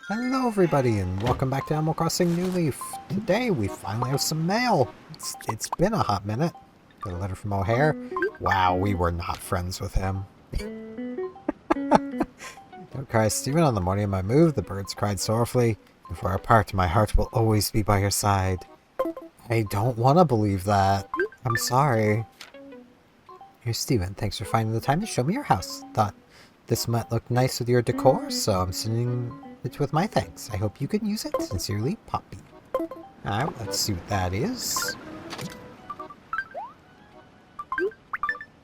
Hello everybody and welcome back to Animal Crossing New Leaf. Today we finally have some mail. It's been a hot minute. Got a letter from O'Hare. Wow, we were not friends with him. Don't cry, Stephen. On the morning of my move, the birds cried sorrowfully. Before our part, my heart will always be by your side. I don't want to believe that. I'm sorry. Here's Stephen. Thanks for finding the time to show me your house. Thought this might look nice with your decor, so I'm sending it with my thanks. I hope you can use it. Sincerely, Poppy. Alright, let's see what that is.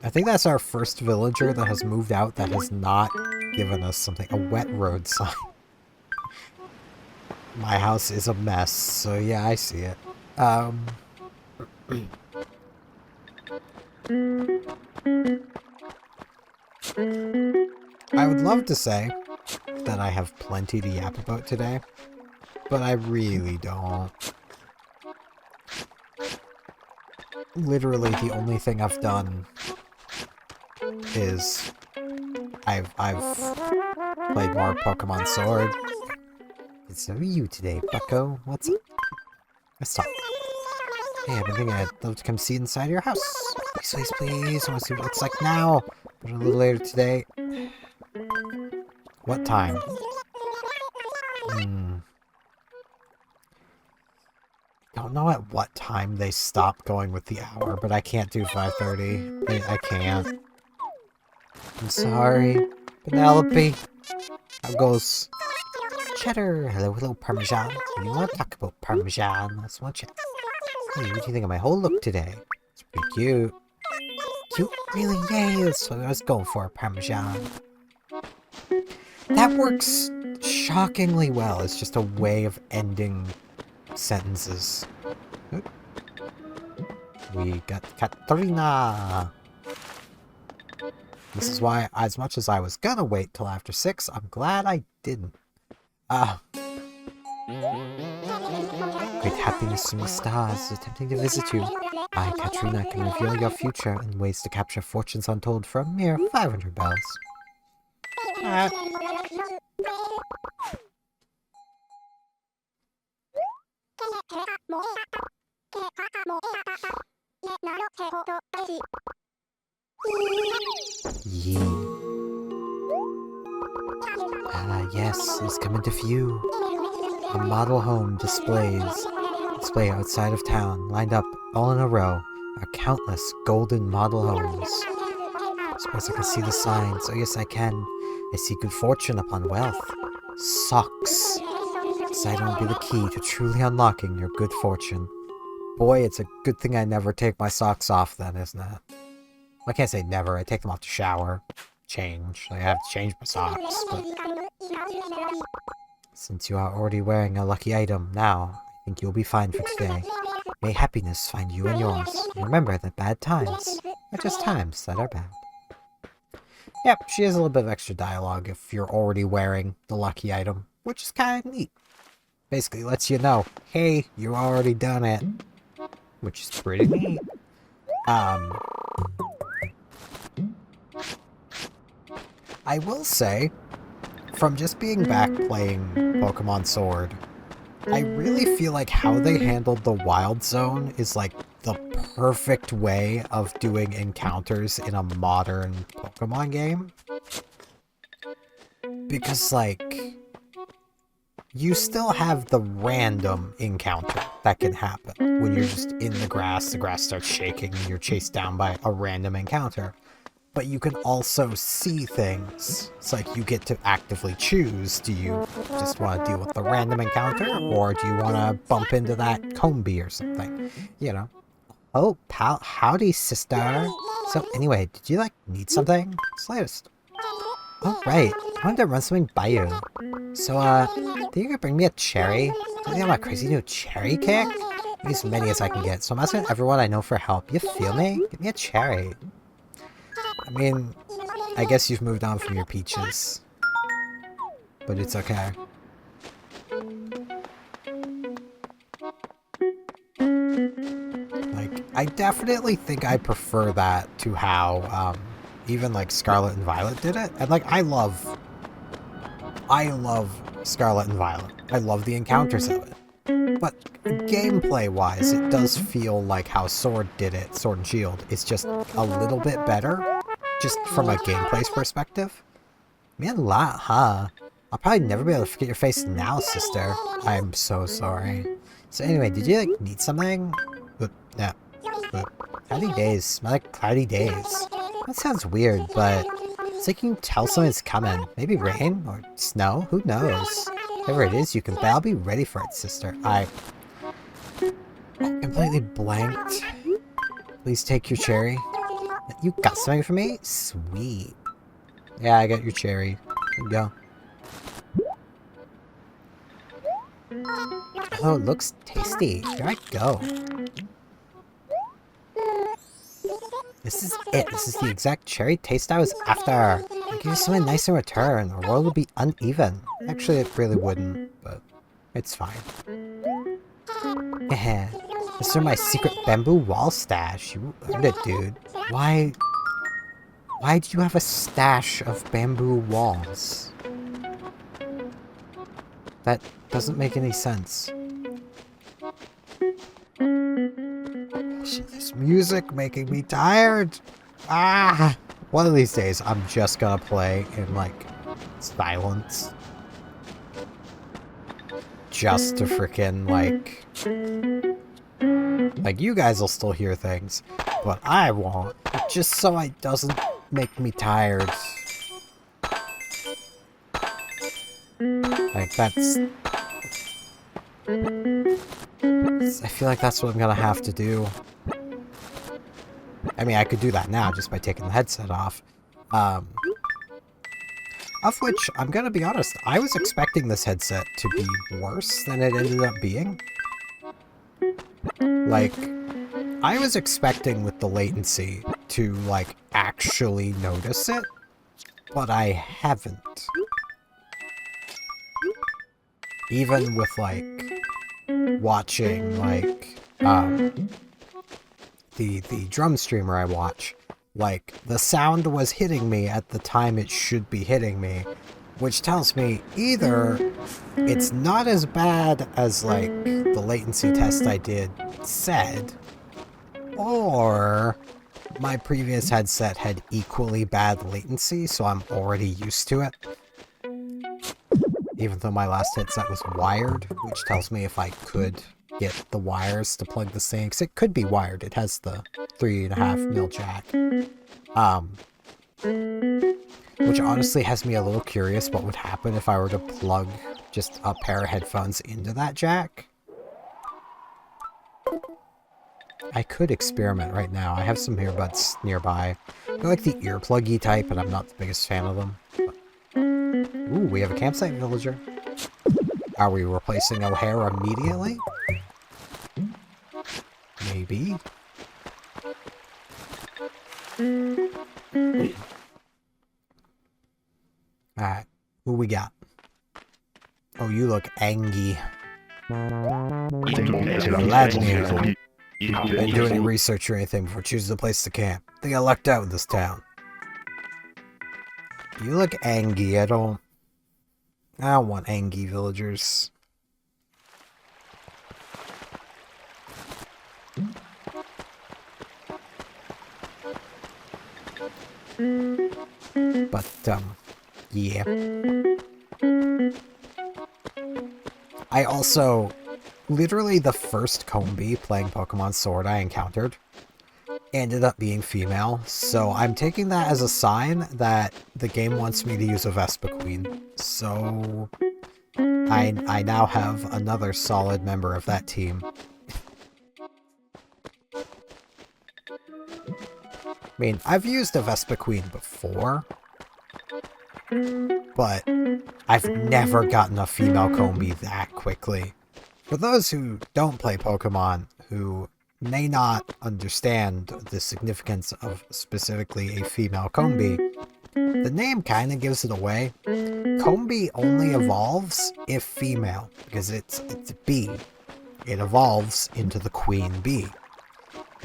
I think that's our first villager that has moved out that has not given us something. A wet road sign. My house is a mess, so yeah, I see it. I would love to say that I have plenty to yap about today, but I really don't. Literally, the only thing I've done is I've played more Pokemon Sword. It's you today, bucko. What's up? Let's talk. Hey, I've been thinking I'd love to come see inside your house. Please, please, please. I want to see what it looks like now, but a little later today. What time? Don't know at what time they stopped going with the hour, but I can't do 5:30. I can't. I'm sorry. Penelope. How goes? Cheddar. Hello, hello, Parmesan. You want to talk about Parmesan? Let's watch it. Hey, what do you think of my whole look today? It's pretty cute. Cute? Really? Yay! That's what I was going for, Parmesan. That works shockingly well. It's just a way of ending sentences. Oop. We got Katrina. This is why, as much as I was gonna wait till after 6, I'm glad I didn't. Great happiness from the stars is attempting to visit you. I, Katrina, can reveal your future and ways to capture fortunes untold for a mere 500 bells. Yes, it's coming to view. A model home display outside of town, lined up all in a row, are countless golden model homes. I suppose I can see the signs. Oh yes, I can. I see good fortune upon wealth. Socks. Deciding will be the key to truly unlocking your good fortune. Boy, it's a good thing I never take my socks off then, isn't it? I can't say never. I take them off to shower. Change. I have to change my socks, but since you are already wearing a lucky item now, I think you'll be fine for today. May happiness find you and yours. And remember that bad times are just times that are bad. Yep, she has a little bit of extra dialogue if you're already wearing the lucky item, which is kind of neat. Basically lets you know, hey, you already done it, which is pretty neat. I will say, from just being back playing Pokemon Sword, I really feel like how they handled the Wild Zone is like the perfect way of doing encounters in a modern Pokemon game. Because, like, you still have the random encounter that can happen when you're just in the grass starts shaking, and you're chased down by a random encounter. But you can also see things. It's like you get to actively choose, do you just want to deal with the random encounter, or do you want to bump into that Combi or something, you know? Oh, pal, howdy, sister. So anyway, did you, like, need something? Slightest. Oh, right, I wanted to run something by you. So, think you could bring me a cherry? Something on my crazy new cherry kick? I need as many as I can get, so I'm asking everyone I know for help. You feel me? Give me a cherry. I mean, I guess you've moved on from your peaches. But it's okay. Like, I definitely think I prefer that to how, even, like, Scarlet and Violet did it. And, like, I love Scarlet and Violet. I love the encounters of it. But gameplay-wise, it does feel like how Sword did it, Sword and Shield. It's just a little bit better, just from a gameplay perspective. Man, huh? I'll probably never be able to forget your face now, sister. I'm so sorry. So anyway, did you, like, need something? Yeah. Cloudy days. Smell like cloudy days. That sounds weird, but it's like you can tell something's coming. Maybe rain or snow? Who knows? Whatever it is, you can. I'll be ready for it, sister. I completely blanked. Please take your cherry. You got something for me? Sweet. Yeah, I got your cherry. Here you go. Oh, it looks tasty. Here I go. This is it. This is the exact cherry taste I was after. I'll give you something nice in return. The world would be uneven. Actually, it really wouldn't, but it's fine. Heh. This is my secret bamboo wall stash. You earned it, dude. Why do you have a stash of bamboo walls? That doesn't make any sense. This music making me tired. Ah! One of these days, I'm just gonna play in, like, silence. Just to frickin', like, you guys will still hear things, but I won't. Just so it doesn't make me tired. Like, I feel like that's what I'm gonna have to do. I mean, I could do that now just by taking the headset off. Of which, I'm gonna be honest, I was expecting this headset to be worse than it ended up being. Like, I was expecting with the latency to, like, actually notice it, but I haven't. Even with, like, watching, like, the drum streamer I watch, like, the sound was hitting me at the time it should be hitting me, which tells me either it's not as bad as, like, the latency test I did said, or my previous headset had equally bad latency, so I'm already used to it. Even though my last headset was wired, which tells me if I could get the wires to plug this thing, because it could be wired. It has the 3.5mm jack. Which honestly has me a little curious what would happen if I were to plug just a pair of headphones into that jack. I could experiment right now. I have some earbuds nearby. They're like the earpluggy type, and I'm not the biggest fan of them. Ooh, we have a campsite villager. Are we replacing O'Hare immediately? Maybe. Alright, who we got? Oh, you look angry. Vladimir. Didn't do any research or anything before choosing a place to camp. Think I lucked out in this town. You look angry. I don't want angry villagers. But, yeah. I also, literally the first Combi playing Pokemon Sword I encountered ended up being female, so I'm taking that as a sign that the game wants me to use a Vespiquen. So I now have another solid member of that team. I mean, I've used a Vespiquen before, but I've never gotten a female Combi that quickly. For those who don't play Pokemon, who may not understand the significance of specifically a female Combi, the name kind of gives it away. Combi only evolves if female, because it's a bee. It evolves into the queen bee.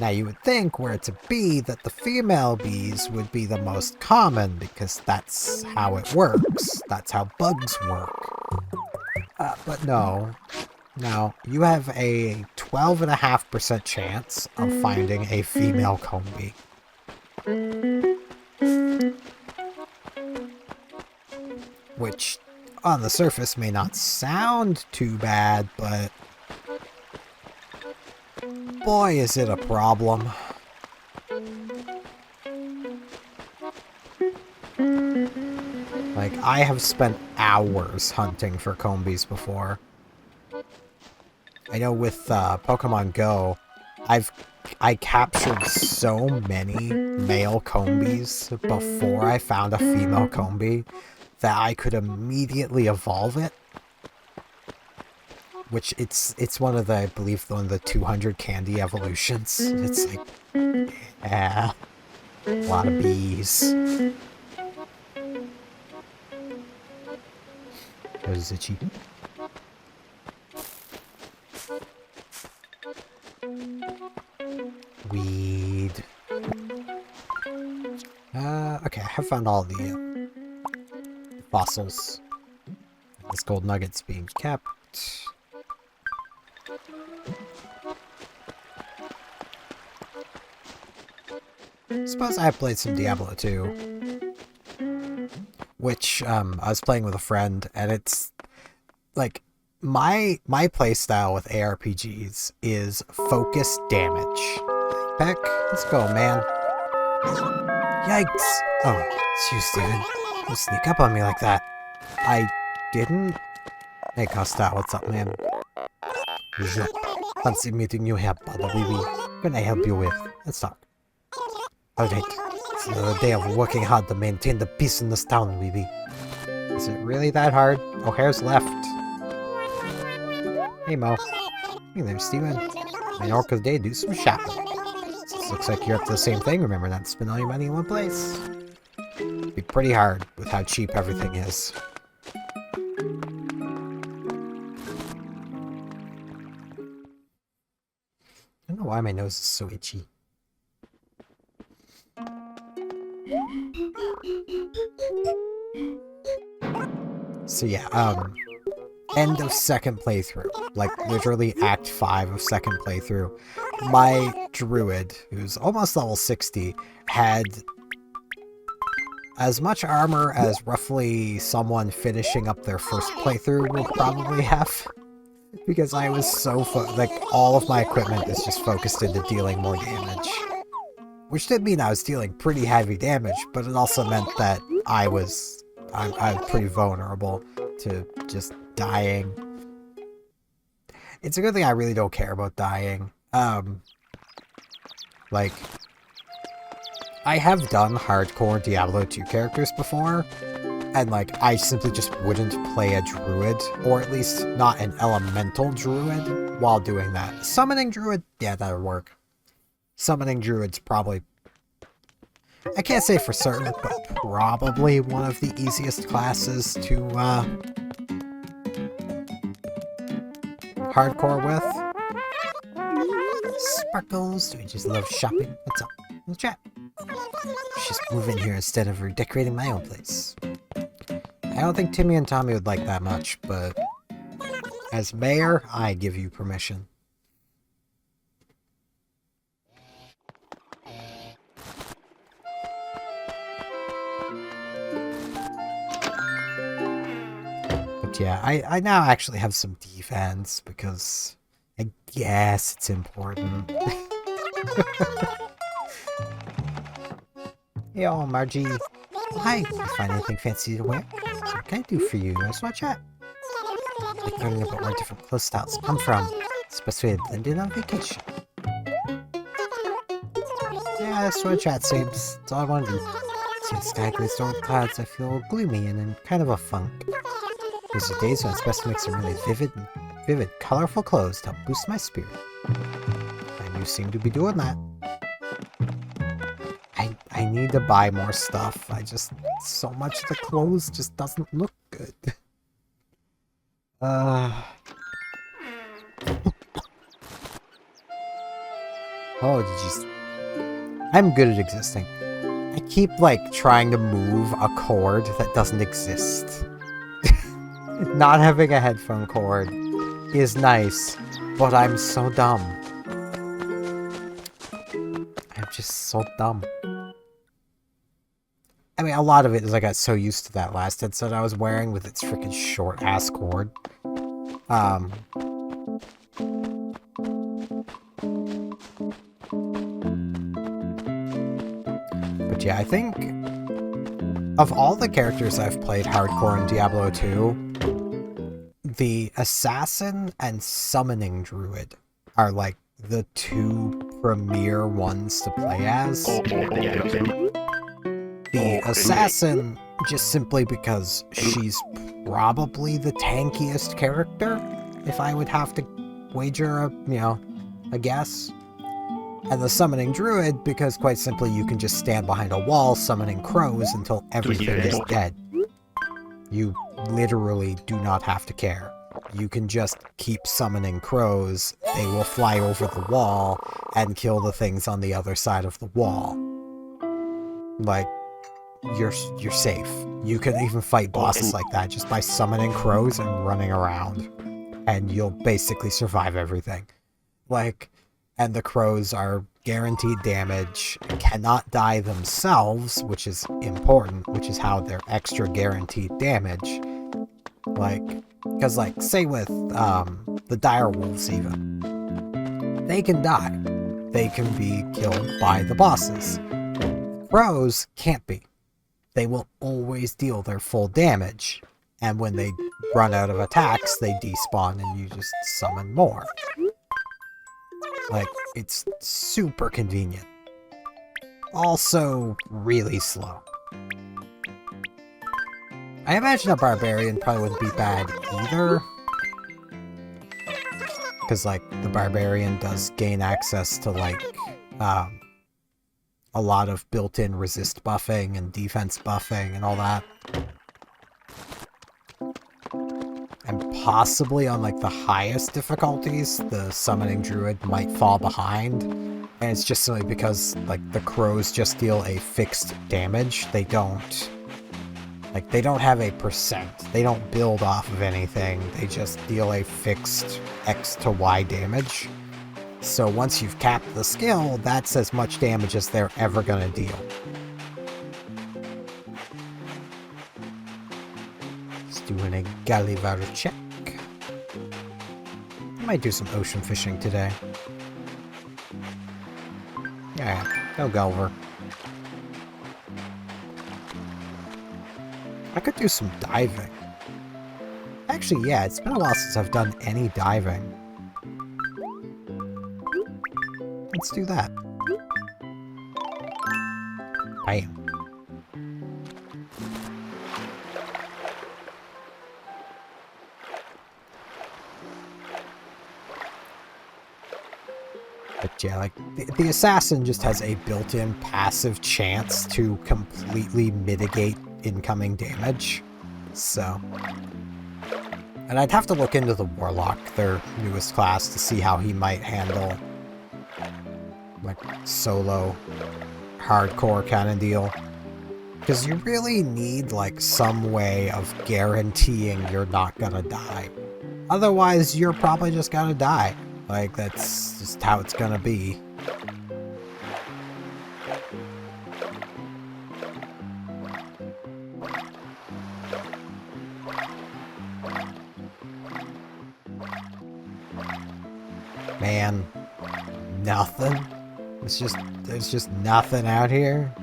Now you would think where it's a bee that the female bees would be the most common, because that's how it works. That's how bugs work. But no. No, you have a 12.5% chance of finding a female combi. Which, on the surface, may not sound too bad, but boy, is it a problem. Like, I have spent hours hunting for combis before. I know with Pokemon Go, I captured so many male combis before I found a female combi that I could immediately evolve it. Which it's one of the, I believe, one of the 200 candy evolutions. It's like, yeah, a lot of bees. There's Itchy. Weed. Okay, I have found all the fossils. This gold nugget's being kept. Suppose I played some Diablo 2. Which, I was playing with a friend, and it's, like, my playstyle with ARPGs is focused damage. Peck, let's go, man. Yikes! Oh, it's you, Steven. Don't sneak up on me like that. I didn't? Hey, Costa, what's up, man? Fancy meeting you here, brother. What can I help you with? Let's talk. Alright, it's another day of working hard to maintain the peace in this town, Weeby. Is it really that hard? O'Hare's left. Hey, Mo. Hey there, Steven. My Orca's day, do some shopping. This looks like you're up to the same thing. Remember not to spend all your money in one place. It'd be pretty hard with how cheap everything is. I don't know why my nose is so itchy. So yeah, end of second playthrough. Like, literally Act 5 of second playthrough. My druid, who's almost level 60, had as much armor as roughly someone finishing up their first playthrough would probably have. Because I was so like, all of my equipment is just focused into dealing more damage. Which did mean I was dealing pretty heavy damage, but it also meant that I'm pretty vulnerable to just dying. It's a good thing I really don't care about dying. Like, I have done hardcore Diablo 2 characters before, and like, I simply just wouldn't play a druid, or at least not an elemental druid, while doing that. Summoning druid? Yeah, that would work. Summoning druid's probably, I can't say for certain, but probably one of the easiest classes to hardcore with. Sparkles, do you just love shopping? What's up? We'll chat. Just move in here instead of redecorating my own place. I don't think Timmy and Tommy would like that much, but as mayor, I give you permission. But yeah, I now actually have some defense because I guess it's important. Yo, Margie. Oh, hi, you find anything fancy to wear? What can I do for you? I just want to chat. I like learning about where different clothes styles come from. It's the best way to blend in on vacation. Yeah, that's what chat seems. That's all I want to do. See the sky glazed over with clouds, I feel gloomy and in kind of a funk. These are days when it's best to make some really vivid, colorful clothes to help boost my spirit. And you seem to be doing that. I need to buy more stuff. So much of the clothes just doesn't look good. Oh, did you... I'm good at existing. I keep, like, trying to move a chord that doesn't exist. Not having a headphone cord is nice, but I'm so dumb. I'm just so dumb. I mean, a lot of it is I got so used to that last headset I was wearing with its freaking short-ass cord. But yeah, I think of all the characters I've played hardcore in Diablo 2, the Assassin and Summoning Druid are like the two premier ones to play as. The Assassin, just simply because she's probably the tankiest character, if I would have to wager a guess. And the Summoning Druid, because quite simply you can just stand behind a wall summoning crows until everything is dead. You literally do not have to care. You can just keep summoning crows, they will fly over the wall and kill the things on the other side of the wall. Like, you're safe. You can even fight bosses like that just by summoning crows and running around. And you'll basically survive everything. Like, and the crows are guaranteed damage, cannot die themselves, which is important, which is how they're extra guaranteed damage. Like, because like, say with the direwolves even, they can die. They can be killed by the bosses. Crows can't be. They will always deal their full damage, and when they run out of attacks, they despawn and you just summon more. Like, it's super convenient. Also, really slow. I imagine a barbarian probably wouldn't be bad either. Because, like, the barbarian does gain access to, like, a lot of built-in resist buffing and defense buffing and all that. And possibly on, like, the highest difficulties, the Summoning Druid might fall behind. And it's just simply because, like, the crows just deal a fixed damage. They don't... Like, they don't have a percent. They don't build off of anything. They just deal a fixed X to Y damage. So once you've capped the skill, that's as much damage as they're ever gonna deal. Just doing a Gulliver check. I might do some ocean fishing today. Yeah, go Gulliver. I could do some diving. Actually, yeah, it's been a while since I've done any diving. Let's do that. Bam. But yeah, like, the assassin just has a built-in passive chance to completely mitigate incoming damage. So... And I'd have to look into the warlock, their newest class, to see how he might handle... like, solo, hardcore kind of deal. Because you really need, like, some way of guaranteeing you're not gonna die. Otherwise, you're probably just gonna die. Like, that's just how it's gonna be. Man, nothing? There's just nothing out here?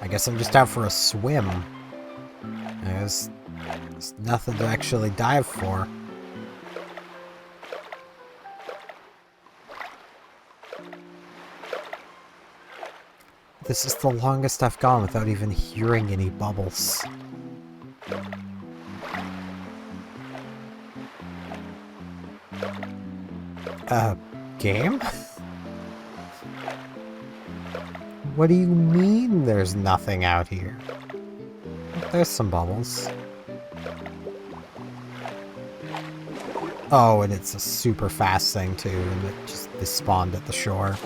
I guess I'm just out for a swim. There's nothing to actually dive for. This is the longest I've gone without even hearing any bubbles. Game? What do you mean there's nothing out here? There's some bubbles. Oh, and it's a super fast thing too, and it just spawned at the shore.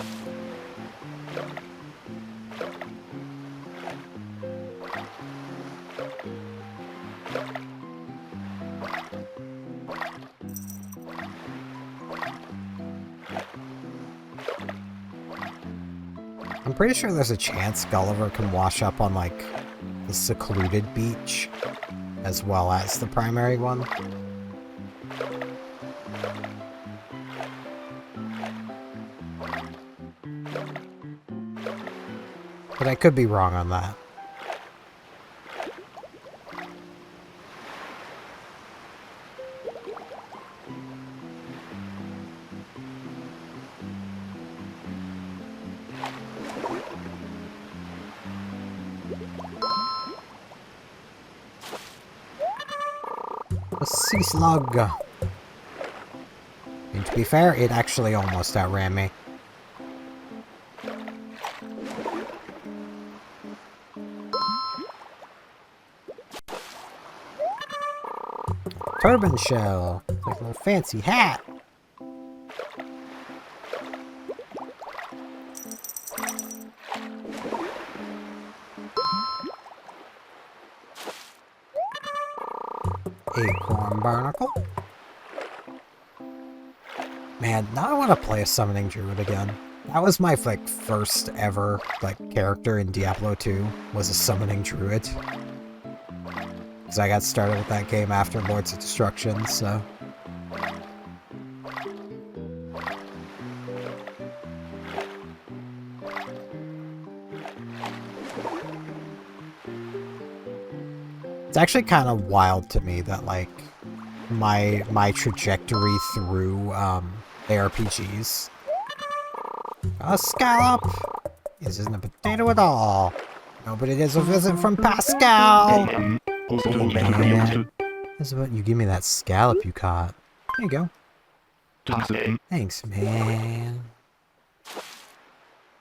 I'm pretty sure there's a chance Gulliver can wash up on, like, the secluded beach, as well as the primary one. But I could be wrong on that. A sea slug. And to be fair, it actually almost outran me. Turban shell, like a little fancy hat. Acorn barnacle. Man, now I want to play a summoning druid again. That was my like first ever like character in Diablo 2 was a summoning druid. Because I got started with that game after Lords of Destruction, so. It's actually kind of wild to me that like my trajectory through ARPGs. A scallop isn't a potato at all. No, but it is a visit from Pascal. Oh, man. This is what you give me that scallop you caught. There you go. Thanks, man.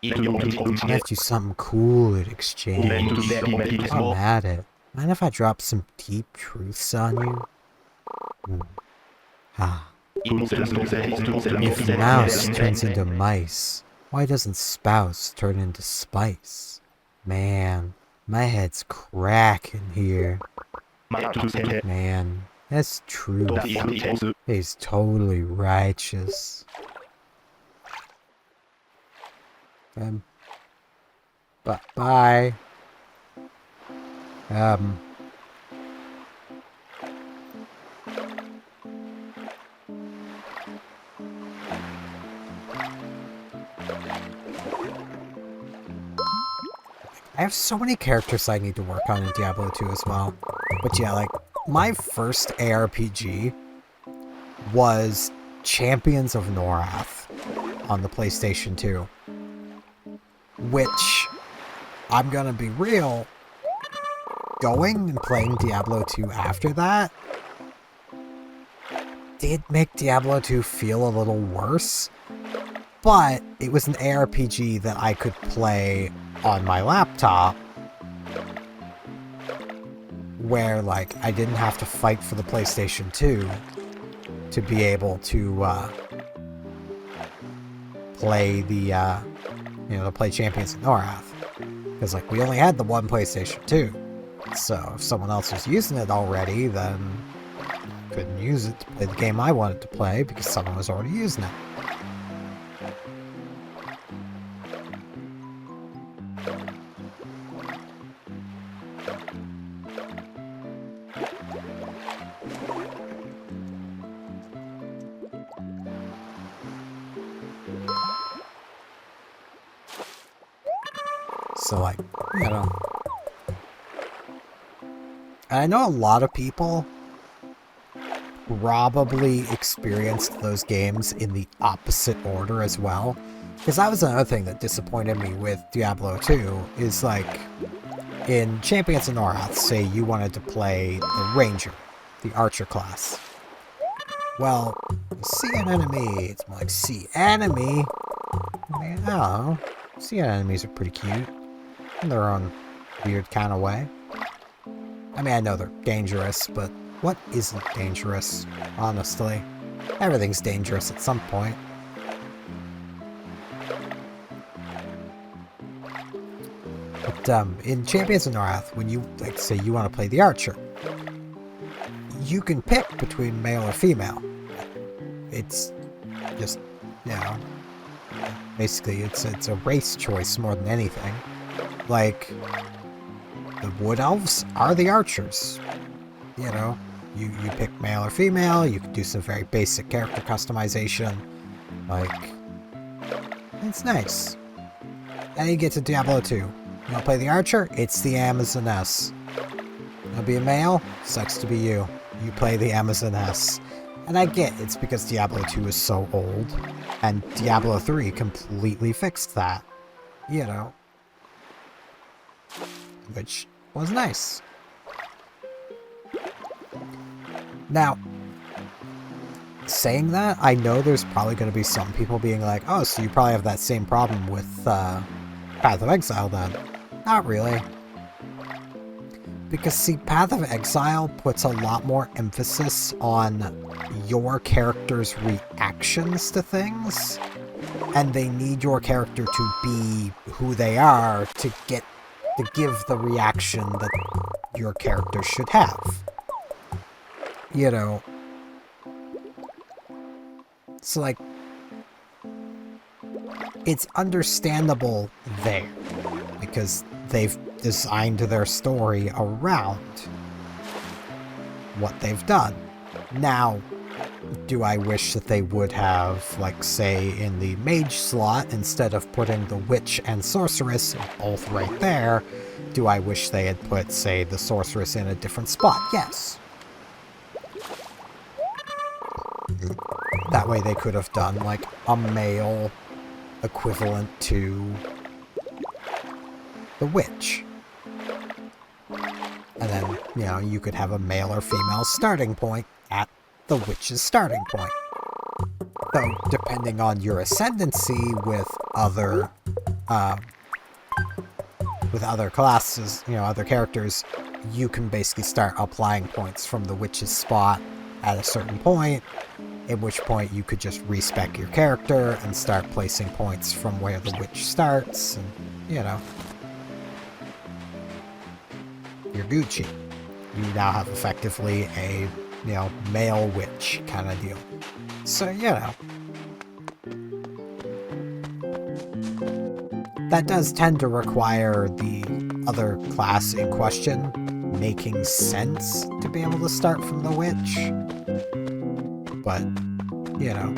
I left you something cool in exchange. I'm at it. Mind if I drop some deep truths on you? Ah. If mouse turns into mice, why doesn't spouse turn into spice? Man, my head's cracking here. Man, that's true. He's totally righteous. Bye. I have so many characters I need to work on in Diablo 2 as well. But yeah, like, my first ARPG was Champions of Norath on the PlayStation 2. Which, I'm gonna be real, going and playing Diablo 2 after that did make Diablo 2 feel a little worse. But it was an ARPG that I could play on my laptop where, like, I didn't have to fight for the PlayStation 2 to be able to play the, to play Champions of Norath. Because, like, we only had the one PlayStation 2. So, if someone else was using it already, then couldn't use it to play the game I wanted to play because someone was already using it. So, like, I know a lot of people probably experienced those games in the opposite order as well. Because that was another thing that disappointed me with Diablo 2, is like, in Champions of Norath, say you wanted to play the Ranger, the Archer class. Well, see an enemy, it's more like see enemy. I mean, I don't know. Sea enemies are pretty cute in their own weird kind of way. I mean, I know they're dangerous, but what isn't dangerous, honestly? Everything's dangerous at some point. But in Champions of Norath, when you, like, say you want to play the Archer, you can pick between male or female. It's just, Basically, it's a race choice more than anything. Like, the Wood Elves are the archers. You know, you pick male or female, you can do some very basic character customization. Like, it's nice. And you get to Diablo 2. You want to play the archer? It's the Amazoness. You want to be a male? Sucks to be you. You play the Amazoness. And I get it's because Diablo 2 is so old, and Diablo 3 completely fixed that. You know. Which was nice. Now, saying that, I know there's probably going to be some people being like, oh, so you probably have that same problem with Path of Exile then. Not really. Because, see, Path of Exile puts a lot more emphasis on your character's reactions to things, and they need your character to be who they are to give the reaction that your character should have. You know. So, like, it's understandable there, because they've designed their story around what they've done. Now, do I wish that they would have, like, say, in the mage slot, instead of putting the witch and sorceress both right there, do I wish they had put, say, the sorceress in a different spot? Yes. That way they could have done, like, a male equivalent to the witch. And then, you know, you could have a male or female starting point at the witch's starting point. Though, depending on your ascendancy with other classes, you know, other characters, you can basically start applying points from the witch's spot at a certain point, at which point you could just respec your character and start placing points from where the witch starts, and, you know, you're Gucci. You now have effectively a, you know, male witch kind of deal. So, you know, that does tend to require the other class in question making sense to be able to start from the witch. But, you know.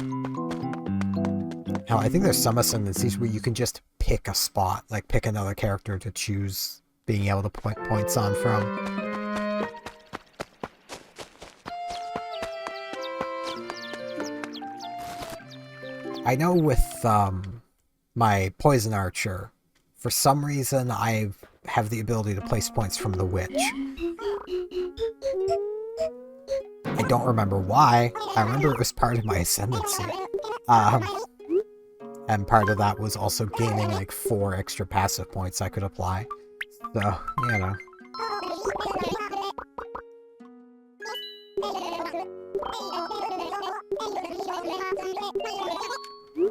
Hell, I think there's some ascendancies where you can just pick a spot, like pick another character to choose being able to put points on from. I know with my Poison Archer, for some reason I have the ability to place points from the Witch. I don't remember why. I remember it was part of my Ascendancy. And part of that was also gaining like 4 extra passive points I could apply. So, you know.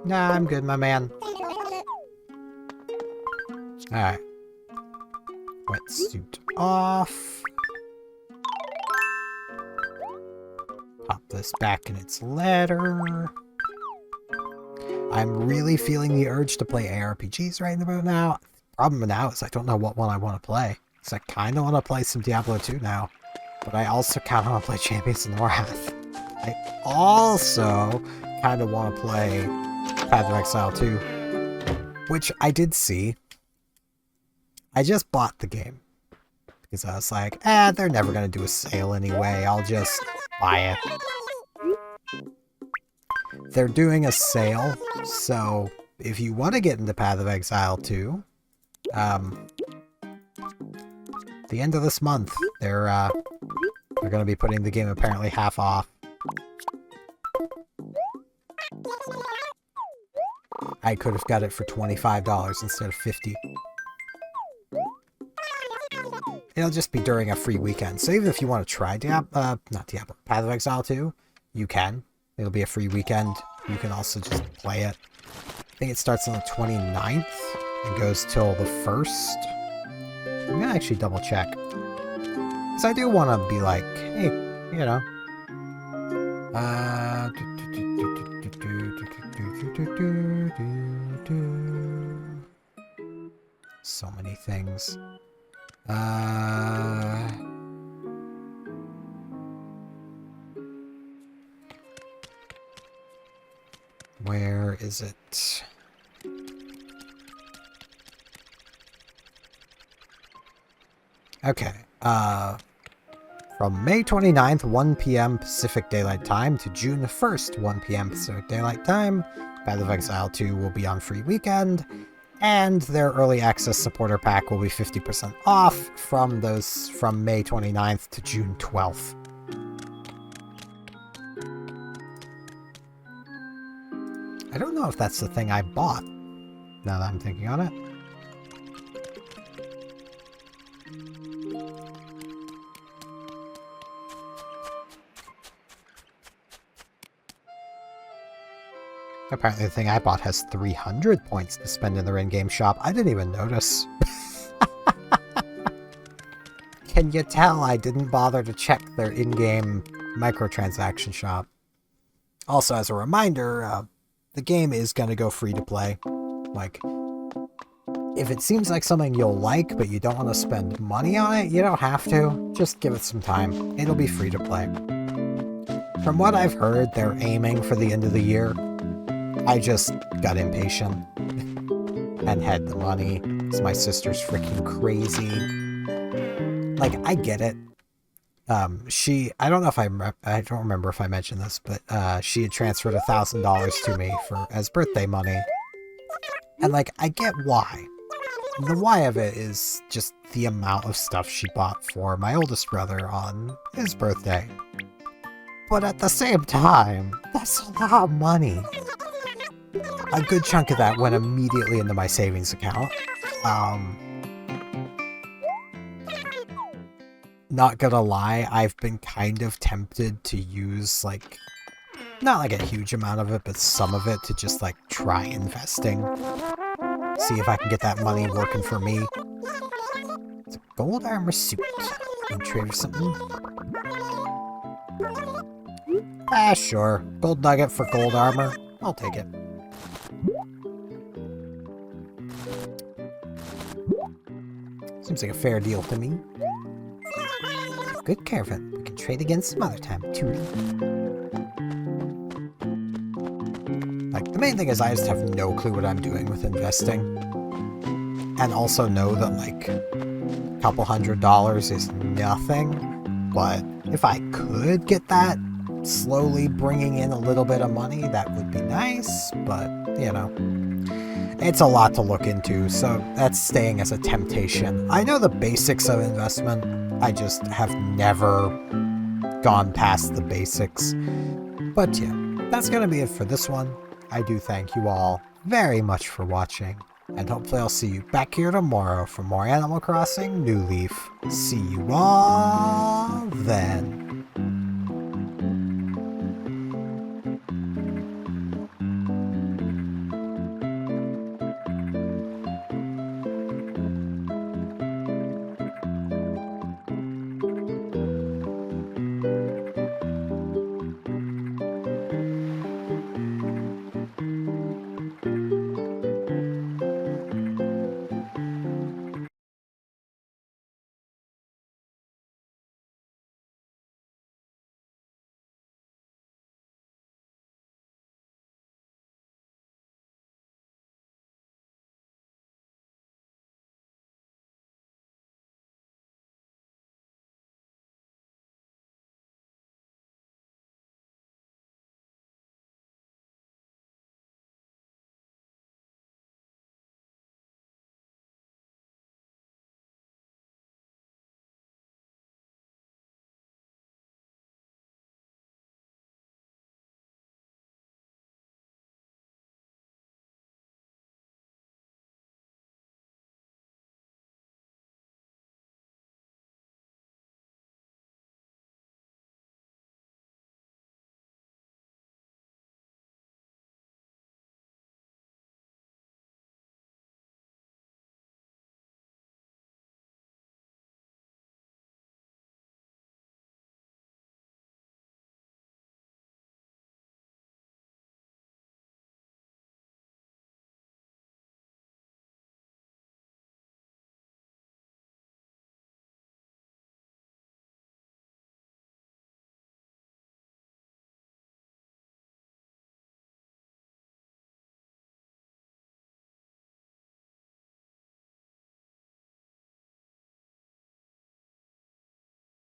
Nah, I'm good, my man. Alright. Wetsuit off. Pop this back in its letter. I'm really feeling the urge to play ARPGs right about now. Problem now is I don't know what one I want to play. Because I kind of want to play some Diablo 2 now. But I also kind of want to play Champions of the Wrath. I also kind of want to play Path of Exile 2. Which I did see. I just bought the game. Because I was like, they're never going to do a sale anyway. I'll just buy it. They're doing a sale, so if you want to get into Path of Exile 2, the end of this month, they're going to be putting the game apparently half off. I could have got it for $25 instead of $50. It'll just be during a free weekend, so even if you want to try Path of Exile 2, you can. It'll be a free weekend. You can also just play it. I think it starts on the 29th and goes till the 1st. I'm gonna actually double check. Because I do want to be like, hey, you know. So many things. Where is it? Okay. From May 29th, 1 p.m. Pacific Daylight Time to June 1st, 1 p.m. Pacific Daylight Time, Path of Exile 2 will be on free weekend, and their early access supporter pack will be 50% off from May 29th to June 12th. I don't know if that's the thing I bought, now that I'm thinking on it. Apparently the thing I bought has 300 points to spend in their in-game shop. I didn't even notice. Can you tell I didn't bother to check their in-game microtransaction shop? Also, as a reminder, the game is going to go free to play. Like, if it seems like something you'll like, but you don't want to spend money on it, you don't have to. Just give it some time. It'll be free to play. From what I've heard, they're aiming for the end of the year. I just got impatient and had the money because my sister's freaking crazy. Like, I get it. I don't remember if I mentioned this, but she had transferred $1,000 to me as birthday money. And like, I get why. The why of it is just the amount of stuff she bought for my oldest brother on his birthday. But at the same time, that's a lot of money. A good chunk of that went immediately into my savings account. Not gonna lie, I've been kind of tempted to use, like, not like a huge amount of it, but some of it to just, like, try investing. See if I can get that money working for me. It's a gold armor suit. Can you trade for something? Ah, sure. Gold nugget for gold armor. I'll take it. Seems like a fair deal to me. Good care of it. We can trade again some other time, too. Like, the main thing is I just have no clue what I'm doing with investing. And also know that, like, a couple $100 is nothing. But if I could get that slowly bringing in a little bit of money, that would be nice. But, you know, it's a lot to look into, so that's staying as a temptation. I know the basics of investment. I just have never gone past the basics. But yeah, that's going to be it for this one. I do thank you all very much for watching, and hopefully I'll see you back here tomorrow for more Animal Crossing New Leaf. See you all then.